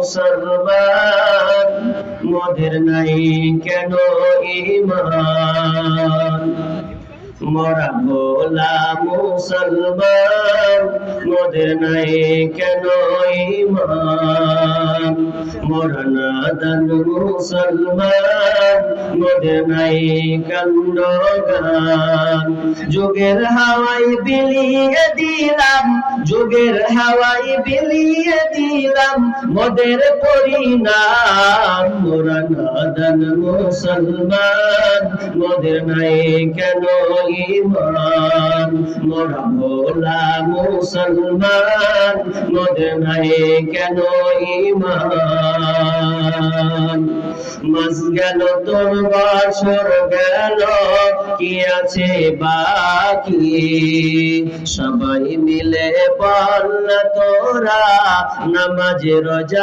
মুসলমান মোদের নাই কেন ঈমান মোরা ভোলা মুসলমান মোদের নাই কেন ঈমান মোরা নাদান মুসলমান মোদের নাই কান্দগান যুগের হাওয়ায় বিলিয়ে দিলাম যুগের হাওয়ায় বিলিয়ে দিলাম মোদের পরিণাম মোরা নাদান মুসলমান মোদের নাই কেন ঈমান মোরা ভোলা মুসলমান মোদের নাই কেন ঈমান মাস গেল তোর বছর গেল কি আছে বাকি সবাই মিলে বল তোরা নামাজে রোজা